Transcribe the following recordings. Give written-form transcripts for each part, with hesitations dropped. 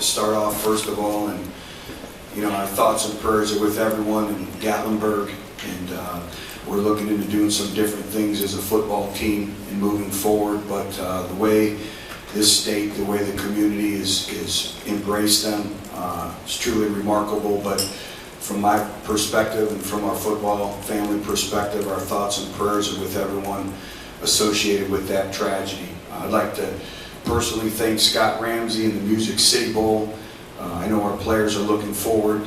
to start off first of all, and our thoughts and prayers are with everyone in Gatlinburg, and we're looking into doing some different things as a football team and moving forward. But the way this state, the way the community is embraced them, it's truly remarkable. But from my perspective and from our football family perspective, our thoughts and prayers are with everyone associated with that tragedy. I'd like to personally thank Scott Ramsey and the Music City Bowl. I know our players are looking forward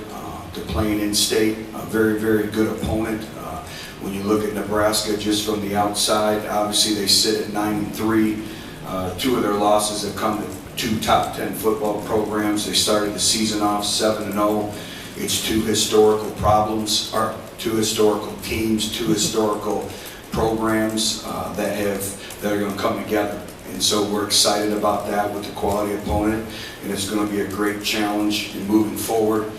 to playing in-state, a very, very good opponent. When you look at Nebraska just from the outside, obviously they sit at 9-3. Two of their losses have come to two top 10 football programs. They started the season off 7-0. It's two historical two historical teams, two historical programs that are going to come together. And so we're excited about that with the quality opponent, and it's going to be a great challenge in moving forward.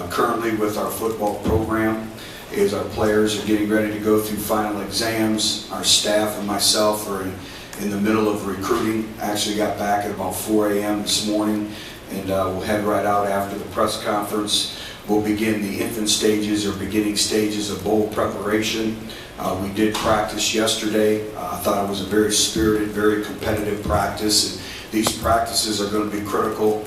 Currently with our football program, is our players are getting ready to go through final exams. Our staff and myself are in the middle of recruiting. Actually got back at about 4 a.m. this morning, and we'll head right out after the press conference. We'll begin the infant stages or beginning stages of bowl preparation. We did practice yesterday. I thought it was a very spirited, very competitive practice. And these practices are going to be critical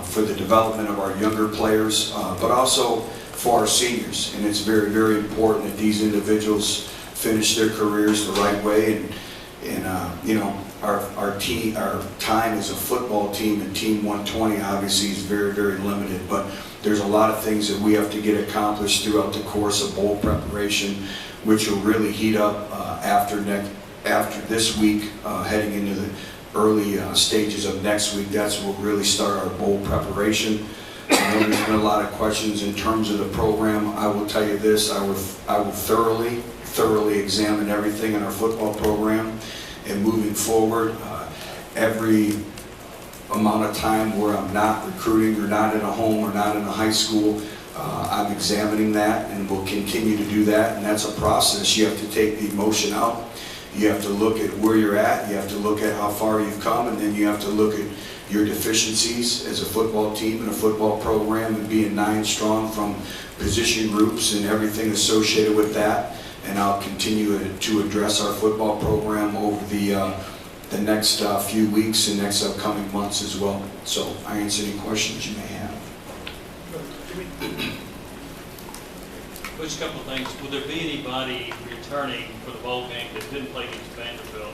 for the development of our younger players, but also for our seniors. And it's very, very important that these individuals finish their careers the right way. And our time as a football team and Team 120 obviously is very, very limited. But there's a lot of things that we have to get accomplished throughout the course of bowl preparation, which will really heat up after this week, heading into the early stages of next week. That's when we'll really start our bowl preparation. I know there's been a lot of questions in terms of the program. I will tell you this: I will thoroughly examine everything in our football program, and moving forward, every amount of time where I'm not recruiting or not in a home or not in a high school, I'm examining that, and we'll continue to do that. And that's a process. You have to take the emotion out. You have to look at where you're at. You have to look at how far you've come, and then you have to look at your deficiencies as a football team and a football program, and being 9 strong from position groups and everything associated with that. And I'll continue to address our football program over the next few weeks and next upcoming months as well. So I answer any questions you may have. Which couple of things, would there be anybody returning for the bowl game that didn't play against Vanderbilt?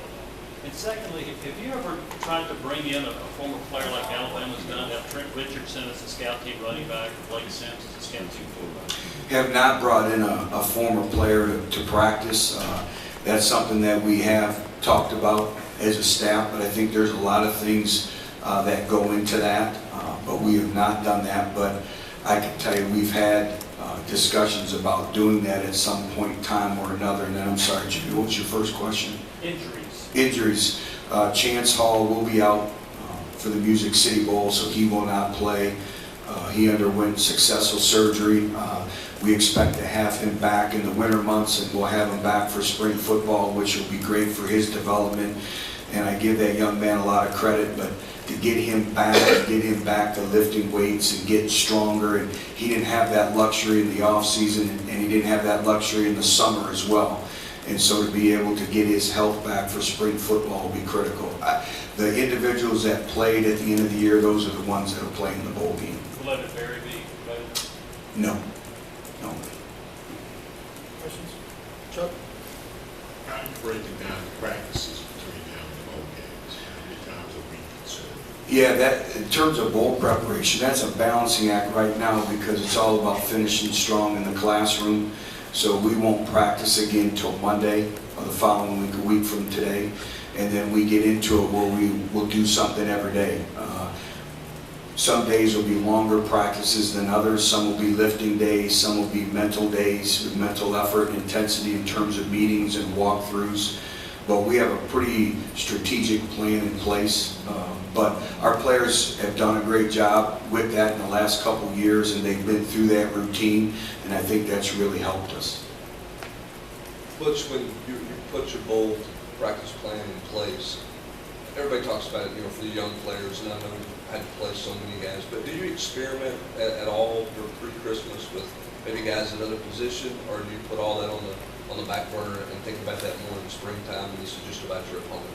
And secondly, have you ever tried to bring in a former player like Alabama's done, have Trent Richardson as a scout team running back, or Blake Sims as a scout team quarterback? Have not brought in a former player to practice. That's something that we have talked about as a staff, but I think there's a lot of things that go into that, but we have not done that. But I can tell you we've had discussions about doing that at some point in time or another. And then, I'm sorry, Jimmy, what was your first question? Injuries. Chance Hall will be out for the Music City Bowl, so he will not play. He underwent successful surgery. We expect to have him back in the winter months, and we'll have him back for spring football, which will be great for his development. And I give that young man a lot of credit, but to get him back to lifting weights and get stronger, and he didn't have that luxury in the off season, and he didn't have that luxury in the summer as well. And so to be able to get his health back for spring football will be critical. The individuals that played at the end of the year, those are the ones that are playing the bowl game. Will Leonard Berry be available? No. Questions? Chuck? How do you break it down to practices between now and the bowl games? How many times a week considered? Yeah, that in terms of bowl preparation, that's a balancing act right now, because it's all about finishing strong in the classroom. So we won't practice again until Monday or the following week, a week from today. And then we get into it where we will do something every day. Some days will be longer practices than others. Some will be lifting days. Some will be mental days with mental effort and intensity in terms of meetings and walkthroughs. But we have a pretty strategic plan in place. But our players have done a great job with that in the last couple of years, and they've been through that routine, and I think that's really helped us. Butch, when you put your bowl practice plan in place, everybody talks about it, for the young players, and I know had to play so many guys, but do you experiment at all pre-Christmas with maybe guys at other position, or do you put all that on the back burner and think about that more in the springtime, and this is just about your opponent?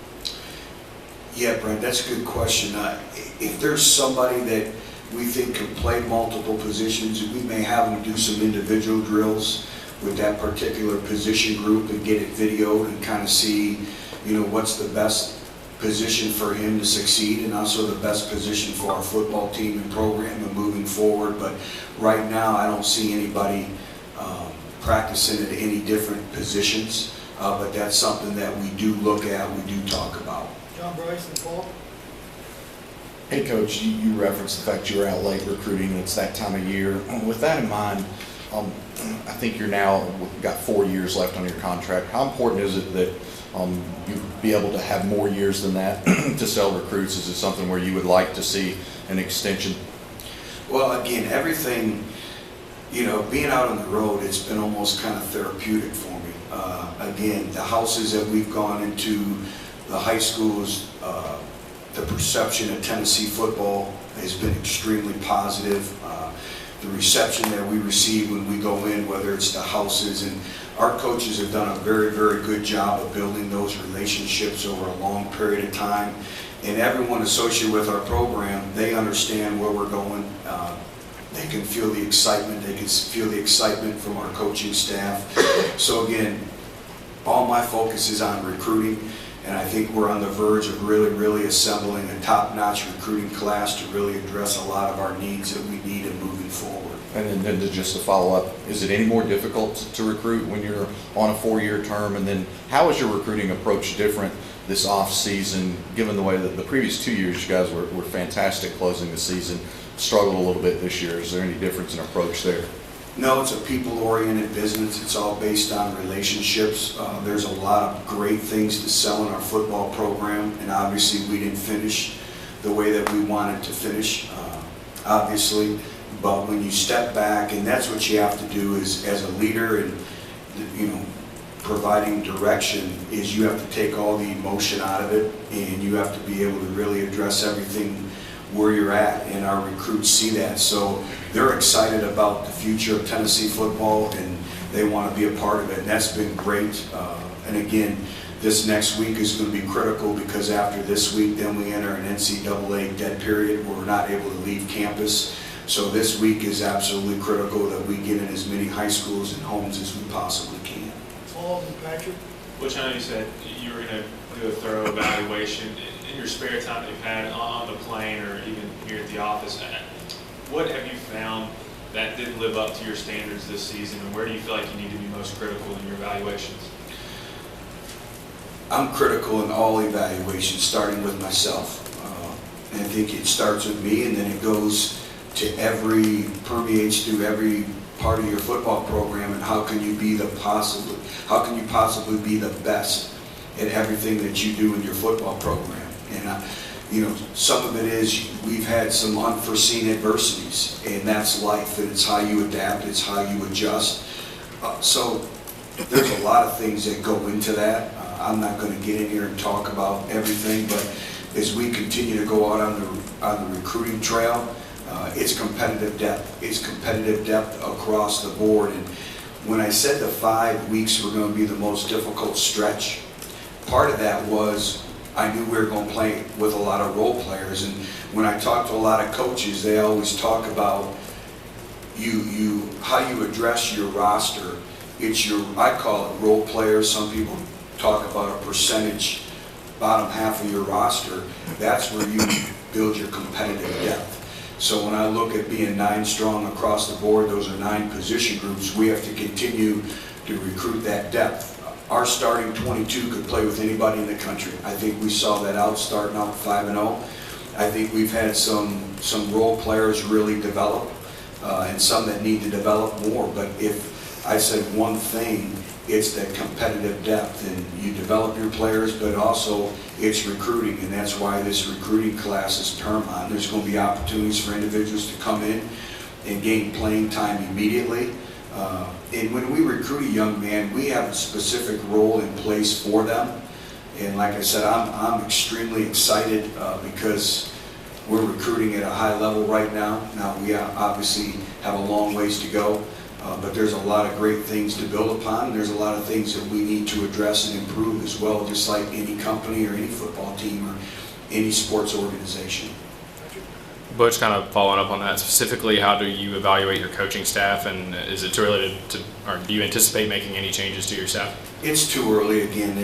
Yeah, Brent, that's a good question. If there's somebody that we think can play multiple positions, we may have them do some individual drills with that particular position group and get it videoed and kind of see, what's the best position for him to succeed and also the best position for our football team and program and moving forward. But right now, I don't see anybody practicing at any different positions, but that's something that we do look at, we do talk about. John Bryce and Paul. Hey, Coach, you referenced the fact you were out late recruiting. It's that time of year. With that in mind, I think you're now got 4 years left on your contract. How important is it that you be able to have more years than that to sell recruits? Is it something where you would like to see an extension? Well, again, everything, being out on the road, it's been almost kind of therapeutic for me. Again, the houses that we've gone into, the high schools, the perception of Tennessee football has been extremely positive. The reception that we receive when we go in, whether it's the houses, and our coaches have done a very, very good job of building those relationships over a long period of time. And everyone associated with our program, they understand where we're going. They can feel the excitement. They can feel the excitement from our coaching staff. So again, all my focus is on recruiting. And I think we're on the verge of really assembling a top-notch recruiting class to really address a lot of our needs that we need in moving forward. And then just to follow up, is it any more difficult to recruit when you're on a 4-year term? And then how is your recruiting approach different this off season, given the way that the previous 2 years you guys were fantastic closing the season, struggled a little bit this year? Is there any difference in approach there? No, it's a people-oriented business. It's all based on relationships. There's a lot of great things to sell in our football program, and obviously we didn't finish the way that we wanted to finish, obviously. But when you step back, and that's what you have to do is, as a leader and providing direction, is you have to take all the emotion out of it, and you have to be able to really address everything where you're at, and our recruits see that. So they're excited about the future of Tennessee football, and they want to be a part of it, and that's been great. And again, this next week is going to be critical, because after this week, then we enter an NCAA dead period where we're not able to leave campus. So this week is absolutely critical that we get in as many high schools and homes as we possibly can. Paul and Patrick. Which I know you said you were going to do a thorough evaluation in your spare time that you've had on the plane or even here at the office. What have you found that didn't live up to your standards this season, and where do you feel like you need to be most critical in your evaluations? I'm critical in all evaluations, starting with myself. And I think it starts with me, and then it goes to permeates through every part of your football program, and how can you possibly be the best at everything that you do in your football program. And some of it is we've had some unforeseen adversities, and that's life, and it's how you adapt, it's how you adjust. So there's a lot of things that go into that. I'm not going to get in here and talk about everything, but as we continue to go out on the recruiting trail, it's competitive depth. It's competitive depth across the board. And when I said the 5 weeks were going to be the most difficult stretch, part of that was I knew we were going to play with a lot of role players. And when I talk to a lot of coaches, they always talk about how you address your roster. It's I call it role players. Some people talk about a percentage, bottom half of your roster. That's where you build your competitive depth. So when I look at being 9 strong across the board, those are 9 position groups. We have to continue to recruit that depth. Our starting 22 could play with anybody in the country. I think we saw that out starting out 5-0. I think we've had some role players really develop, and some that need to develop more. But if I said one thing, it's that competitive depth, and you develop your players, but also it's recruiting, and that's why this recruiting class is paramount. There's going to be opportunities for individuals to come in and gain playing time immediately. And when we recruit a young man, we have a specific role in place for them. And like I said, I'm extremely excited because we're recruiting at a high level right now. Now, we obviously have a long ways to go, but there's a lot of great things to build upon. There's a lot of things that we need to address and improve as well, just like any company or any football team or any sports organization. Butch, kind of following up on that, specifically, how do you evaluate your coaching staff, and is it too early or do you anticipate making any changes to your staff? It's too early. Again,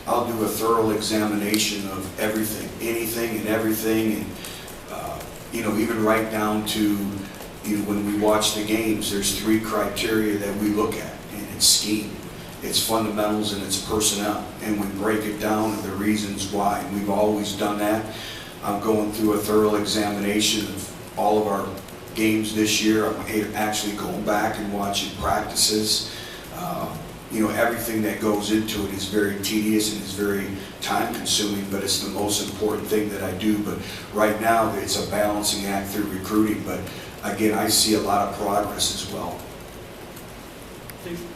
I'll do a thorough examination of everything, anything and everything, and even right down to when we watch the games, there's 3 criteria that we look at, and it's scheme, it's fundamentals, and it's personnel, and we break it down and the reasons why. And we've always done that. I'm going through a thorough examination of all of our games this year. I'm actually going back and watching practices. Everything that goes into it is very tedious and is very time consuming, but it's the most important thing that I do. But right now, it's a balancing act through recruiting. But again, I see a lot of progress as well. Steve,